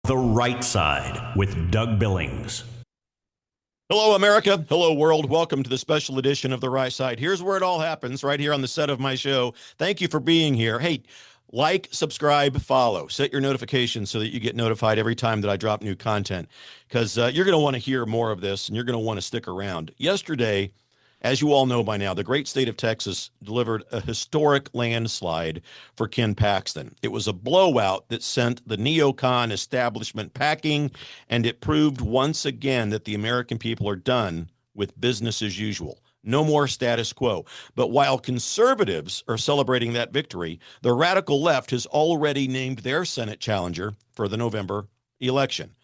The Right Side with Doug Billings. Hello, America. Hello, world. Welcome to the special edition of The Right Side. Here's where it all happens, right here on the set of my show. Thank you for being here. Hey, like, subscribe, follow. Set your notifications so that you get notified every time that I drop new content, because you're going to want to hear more of this, and you're going to want to stick around. Yesterday, as you all know by now, the great state of Texas delivered a historic landslide for Ken Paxton. It was a blowout that sent the neocon establishment packing, and it proved once again that the American people are done with business as usual. No more status quo. But while conservatives are celebrating that victory, the radical left has already named their Senate challenger for the November election,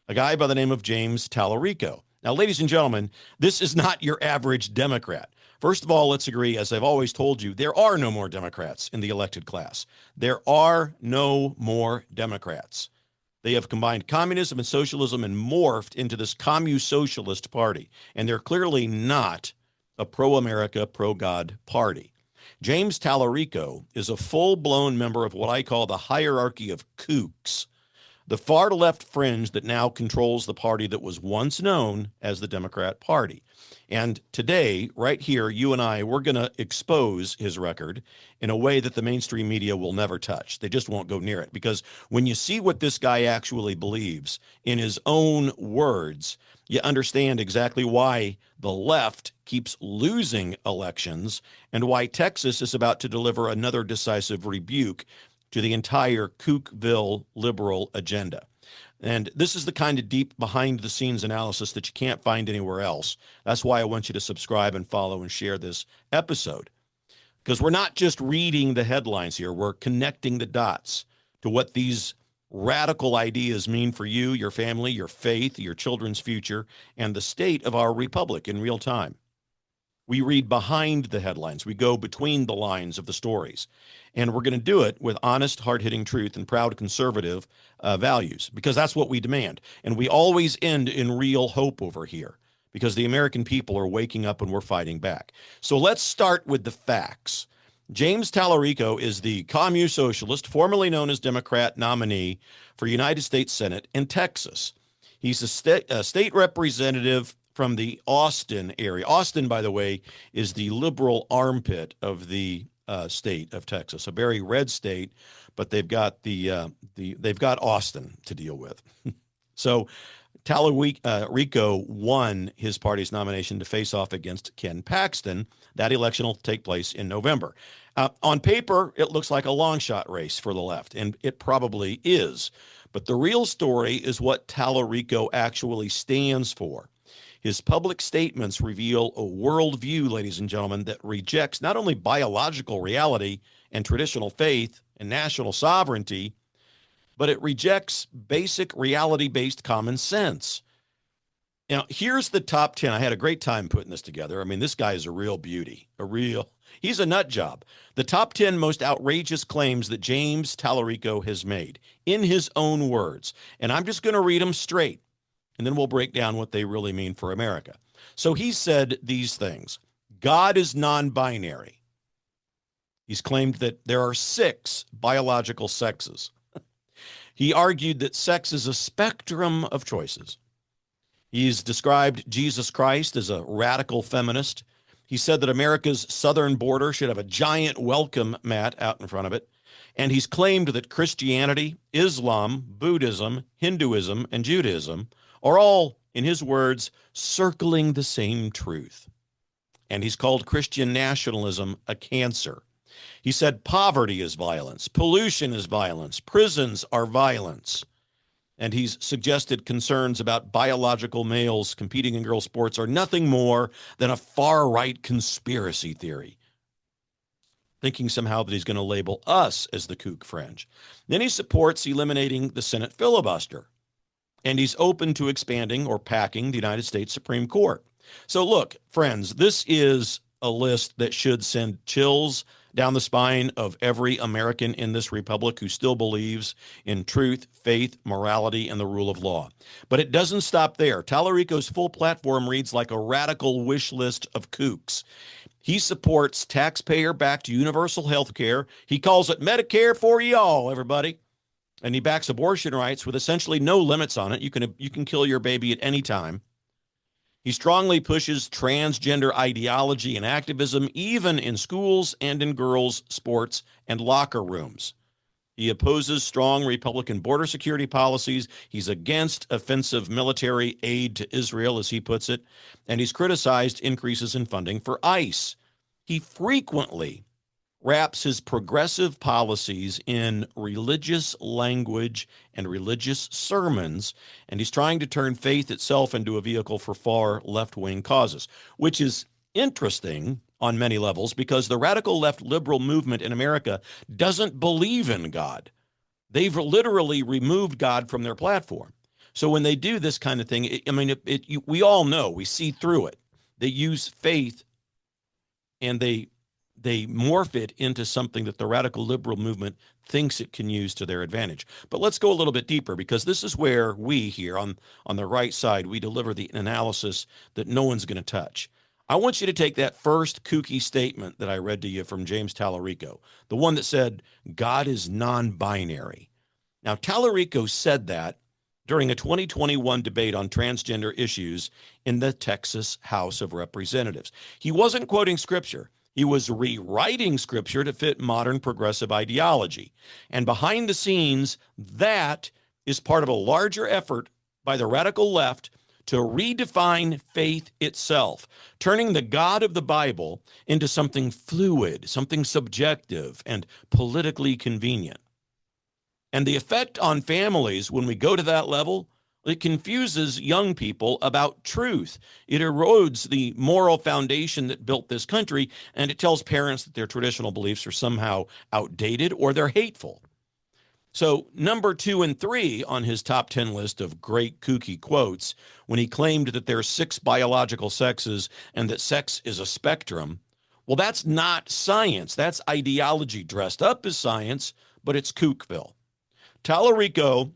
a guy by the name of James Talarico. Now, ladies and gentlemen, this is not your average Democrat. First of all, let's agree, as I've always told you, there are no more Democrats in the elected class. There are no more Democrats. They have combined communism and socialism and morphed into this commu-socialist party. And they're clearly not a pro-America, pro-God party. James Talarico is a full-blown member of what I call the hierarchy of kooks, the far left fringe that now controls the party that was once known as the Democrat Party. And today, right here, you and I, we're going to expose his record in a way that the mainstream media will never touch. They just won't go near it. Because when you see what this guy actually believes in his own words, you understand exactly why the left keeps losing elections and why Texas is about to deliver another decisive rebuke to the entire Kookville liberal agenda. And this is the kind of deep behind-the-scenes analysis that you can't find anywhere else. That's why I want you to subscribe and follow and share this episode. Because we're not just reading the headlines here. We're connecting the dots to what these radical ideas mean for you, your family, your faith, your children's future, and the state of our republic in real time. We read behind the headlines. We go between the lines of the stories. And we're going to do it with honest, hard-hitting truth and proud conservative values, because that's what we demand. And we always end in real hope over here, because the American people are waking up and we're fighting back. So let's start with the facts. James Talarico is the commu-socialist, formerly known as Democrat nominee for United States Senate in Texas. He's a state representative from the Austin area. Austin, by the way, is the liberal armpit of the state of Texas, a very red state, but they've got they've got Austin to deal with. So Talarico won his party's nomination to face off against Ken Paxton. That election will take place in November. On paper, it looks like a long shot race for the left, and it probably is. But the real story is what Talarico actually stands for. His public statements reveal a worldview, ladies and gentlemen, that rejects not only biological reality and traditional faith and national sovereignty, but it rejects basic reality-based common sense. Now, here's the top 10. I had a great time putting this together. I mean, this guy is a real beauty, he's a nut job. The top 10 most outrageous claims that James Talarico has made in his own words. And I'm just going to read them straight, and then we'll break down what they really mean for America. So he said these things. God is non-binary. He's claimed that there are 6 biological sexes. He argued that sex is a spectrum of choices. He's described Jesus Christ as a radical feminist. He said that America's southern border should have a giant welcome mat out in front of it. And he's claimed that Christianity, Islam, Buddhism, Hinduism, and Judaism are all, in his words, circling the same truth. And he's called Christian nationalism a cancer. He said poverty is violence, pollution is violence, prisons are violence. And he's suggested concerns about biological males competing in girls' sports are nothing more than a far-right conspiracy theory, thinking somehow that he's going to label us as the kook fringe. Then he supports eliminating the Senate filibuster, and he's open to expanding or packing the United States Supreme Court. So look, friends, this is a list that should send chills down the spine of every American in this republic who still believes in truth, faith, morality, and the rule of law. But it doesn't stop there. Talarico's full platform reads like a radical wish list of kooks. He supports taxpayer-backed universal health care. He calls it Medicare for y'all, everybody. And he backs abortion rights with essentially no limits on it. You can kill your baby at any time. He strongly pushes transgender ideology and activism, even in schools and in girls' sports and locker rooms. He opposes strong Republican border security policies. He's against offensive military aid to Israel, as he puts it, and he's criticized increases in funding for ICE. He frequently wraps his progressive policies in religious language and religious sermons, and he's trying to turn faith itself into a vehicle for far left-wing causes, which is interesting on many levels because the radical left liberal movement in America doesn't believe in God. They've literally removed God from their platform. So when they do this kind of thing, we all know, we see through it. They use faith and they morph it into something that the radical liberal movement thinks it can use to their advantage. But let's go a little bit deeper, because this is where we here on the right side, we deliver the analysis that no one's going to touch. I want you to take that first kooky statement that I read to you from James Talarico, the one that said, God is non-binary. Now, Talarico said that during a 2021 debate on transgender issues in the Texas House of Representatives. He wasn't quoting scripture. He was rewriting scripture to fit modern progressive ideology. And behind the scenes, that is part of a larger effort by the radical left to redefine faith itself, turning the God of the Bible into something fluid, something subjective, and politically convenient. And the effect on families when we go to that level, it confuses young people about truth. It erodes the moral foundation that built this country, and it tells parents that their traditional beliefs are somehow outdated or they're hateful. So number 2 and 3 on his top 10 list of great kooky quotes, when he claimed that there are 6 biological sexes and that sex is a spectrum, well, that's not science. That's ideology dressed up as science, but it's kookville. Talarico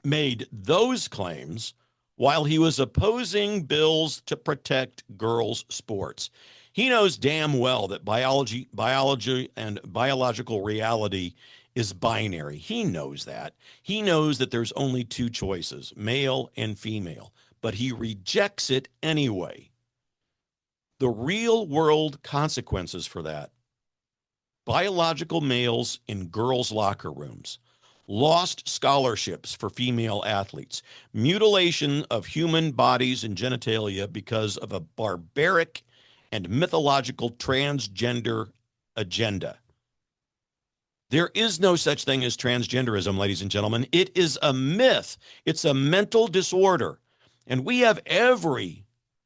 made those claims while he was opposing bills to protect girls' sports. He knows damn well that biology and biological reality is binary. He knows that. He knows that there's only 2 choices, male and female, but he rejects it anyway. The real world consequences for that: biological males in girls' locker rooms, lost scholarships for female athletes, mutilation of human bodies and genitalia because of a barbaric and mythological transgender agenda. There is no such thing as transgenderism, ladies and gentlemen. It is a myth. It's a mental disorder. And we have every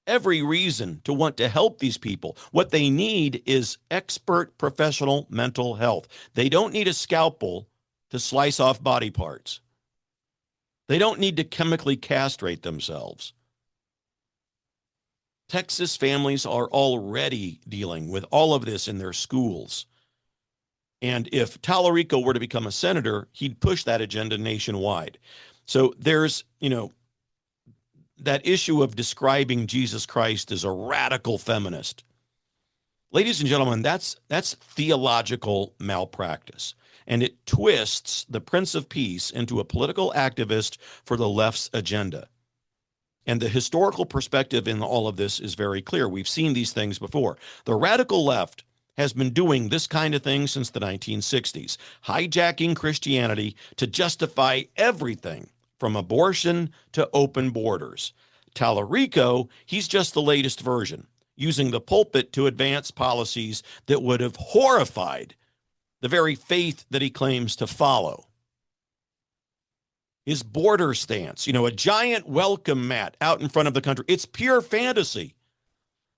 reason to want to help these people. What they need is expert professional mental health. They don't need a scalpel to slice off body parts. They don't need to chemically castrate themselves. Texas families are already dealing with all of this in their schools. And if Talarico were to become a senator, he'd push that agenda nationwide. So there's, that issue of describing Jesus Christ as a radical feminist. Ladies and gentlemen, that's theological malpractice. And it twists the Prince of Peace into a political activist for the left's agenda. And the historical perspective in all of this is very clear. We've seen these things before. The radical left has been doing this kind of thing since the 1960s, hijacking Christianity to justify everything from abortion to open borders. Talarico, he's just the latest version, using the pulpit to advance policies that would have horrified the very faith that he claims to follow. His border stance, a giant welcome mat out in front of the country, it's pure fantasy.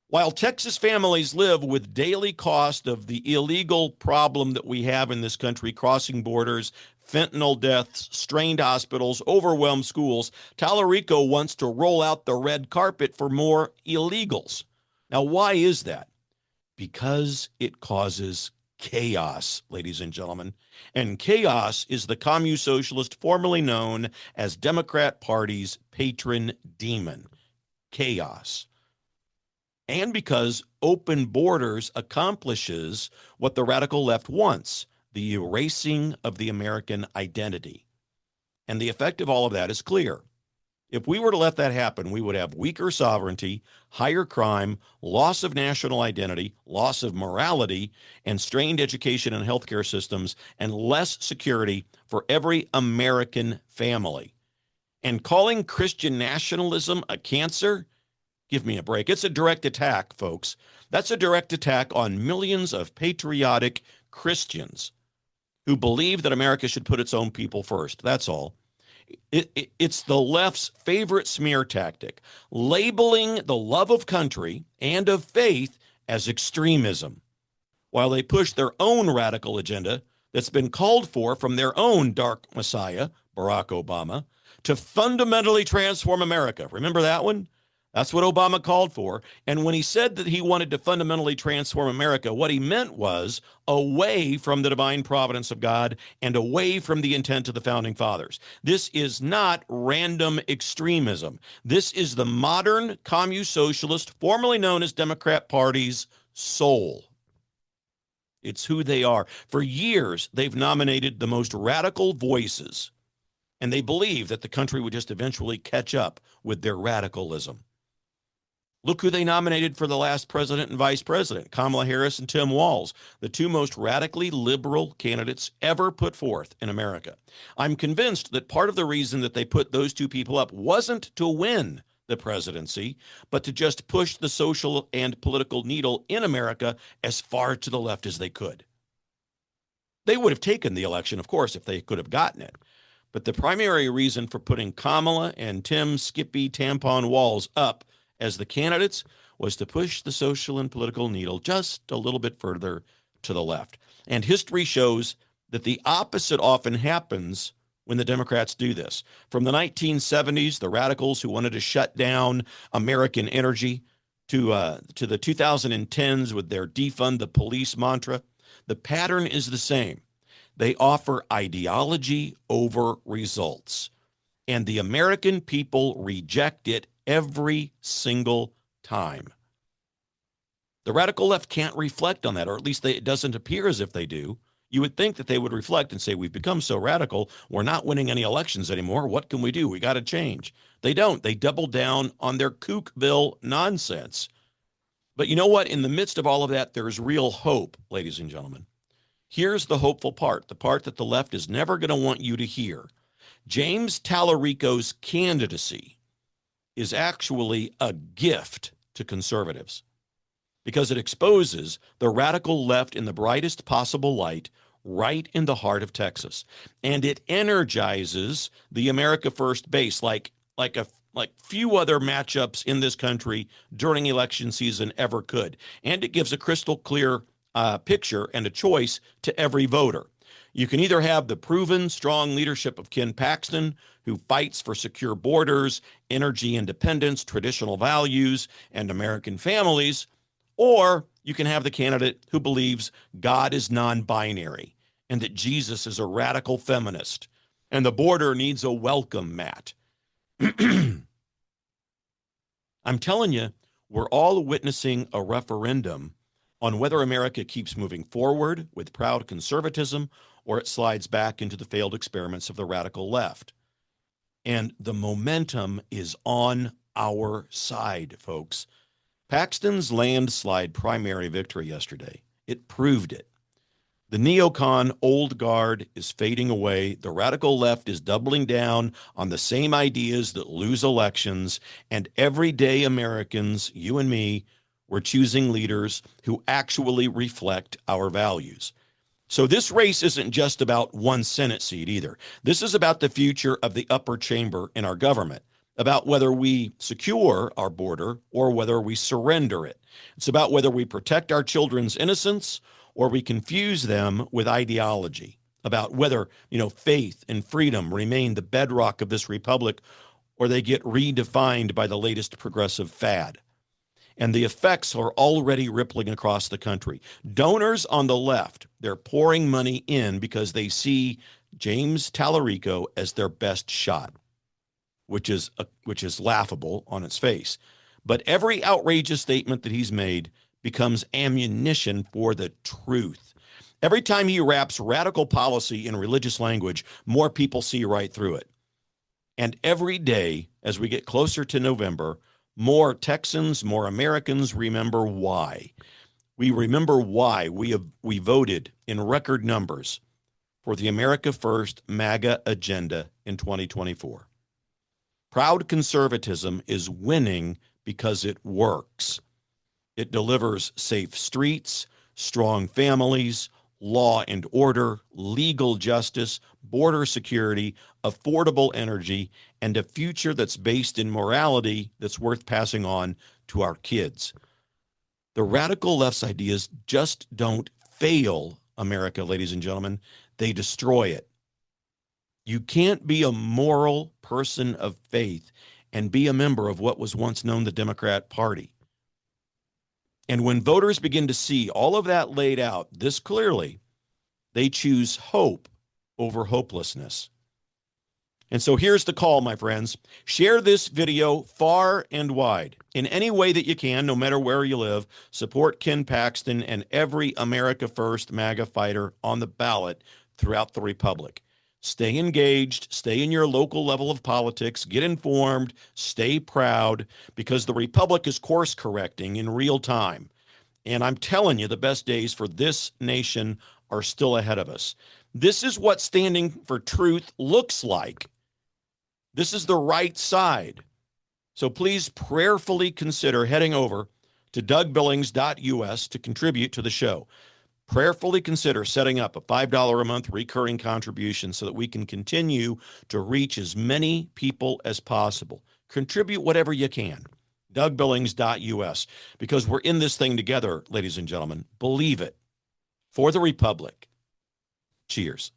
While Texas families live with daily cost of the illegal problem that we have in this country, crossing borders, fentanyl deaths, strained hospitals, overwhelmed schools, Talarico wants to roll out the red carpet for more illegals. Now, why is that? Because it causes chaos, ladies and gentlemen. And chaos is the commune socialist formerly known as Democrat Party's patron demon. Chaos. And because open borders accomplishes what the radical left wants, the erasing of the American identity. And the effect of all of that is clear. If we were to let that happen, we would have weaker sovereignty, higher crime, loss of national identity, loss of morality, and strained education and healthcare systems, and less security for every American family. And calling Christian nationalism a cancer? Give me a break. It's a direct attack, folks. That's a direct attack on millions of patriotic Christians who believe that America should put its own people first. That's all. It's the left's favorite smear tactic, labeling the love of country and of faith as extremism, while they push their own radical agenda that's been called for from their own dark messiah, Barack Obama, to fundamentally transform America. Remember that one? That's what Obama called for. And when he said that he wanted to fundamentally transform America, what he meant was away from the divine providence of God and away from the intent of the founding fathers. This is not random extremism. This is the modern communist-socialist, formerly known as Democrat Party's soul. It's who they are. For years, they've nominated the most radical voices, and they believe that the country would just eventually catch up with their radicalism. Look who they nominated for the last president and vice president, Kamala Harris and Tim Walz, the two most radically liberal candidates ever put forth in America. I'm convinced that part of the reason that they put those two people up wasn't to win the presidency, but to just push the social and political needle in America as far to the left as they could. They would have taken the election, of course, if they could have gotten it. But the primary reason for putting Kamala and Tim Skippy Tampon Walz up as the candidates was to push the social and political needle just a little bit further to the left. And history shows that the opposite often happens when the Democrats do this. From the 1970s, the radicals who wanted to shut down American energy to the 2010s with their defund the police mantra, the pattern is the same. They offer ideology over results, and the American people reject it every single time. The radical left can't reflect on that, or at least it doesn't appear as if they do. You would think that they would reflect and say, we've become so radical, we're not winning any elections anymore. What can we do? We got to change. They don't. They double down on their kookville nonsense. But you know what? In the midst of all of that, there's real hope, ladies and gentlemen. Here's the hopeful part, the part that the left is never going to want you to hear. James Talarico's candidacy is actually a gift to conservatives because it exposes the radical left in the brightest possible light right in the heart of Texas. And it energizes the America First base like few other matchups in this country during election season ever could. And it gives a crystal clear picture and a choice to every voter. You can either have the proven strong leadership of Ken Paxton, who fights for secure borders, energy independence, traditional values, and American families, or you can have the candidate who believes God is non-binary and that Jesus is a radical feminist and the border needs a welcome mat. I'm telling you, we're all witnessing a referendum on whether America keeps moving forward with proud conservatism or it slides back into the failed experiments of the radical left. And the momentum is on our side, folks. Paxton's landslide primary victory yesterday, it proved it. The neocon old guard is fading away. The radical left is doubling down on the same ideas that lose elections. And everyday Americans, you and me, we're choosing leaders who actually reflect our values. So this race isn't just about one Senate seat either. This is about the future of the upper chamber in our government, about whether we secure our border or whether we surrender it. It's about whether we protect our children's innocence or we confuse them with ideology, about whether, faith and freedom remain the bedrock of this republic or they get redefined by the latest progressive fad. And the effects are already rippling across the country. Donors on the left, they're pouring money in because they see James Talarico as their best shot, which is laughable on its face. But every outrageous statement that he's made becomes ammunition for the truth. Every time he wraps radical policy in religious language, more people see right through it. And every day, as we get closer to November, more Texans, more Americans remember why. We remember why we voted in record numbers for the America First MAGA agenda in 2024. Proud conservatism is winning because it works. It delivers safe streets, strong families, law and order, legal justice, border security, affordable energy, and a future that's based in morality that's worth passing on to our kids. The radical left's ideas just don't fail America, ladies and gentlemen. They destroy it. You can't be a moral person of faith and be a member of what was once known the Democrat Party. And when voters begin to see all of that laid out this clearly, they choose hope over hopelessness. And so here's the call, my friends. Share this video far and wide. In any way that you can, no matter where you live, support Ken Paxton and every America First MAGA fighter on the ballot throughout the Republic. Stay engaged, stay in your local level of politics, get informed, stay proud, because the Republic is course correcting in real time. And I'm telling you, the best days for this nation are still ahead of us. This is what standing for truth looks like. This is the right side. So please prayerfully consider heading over to dougbillings.us to contribute to the show. Prayerfully consider setting up a $5 a month recurring contribution so that we can continue to reach as many people as possible. Contribute whatever you can. dougbillings.us, because we're in this thing together, ladies and gentlemen. Believe it. For the Republic. Cheers.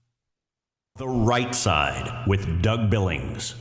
The Right Side with Doug Billings.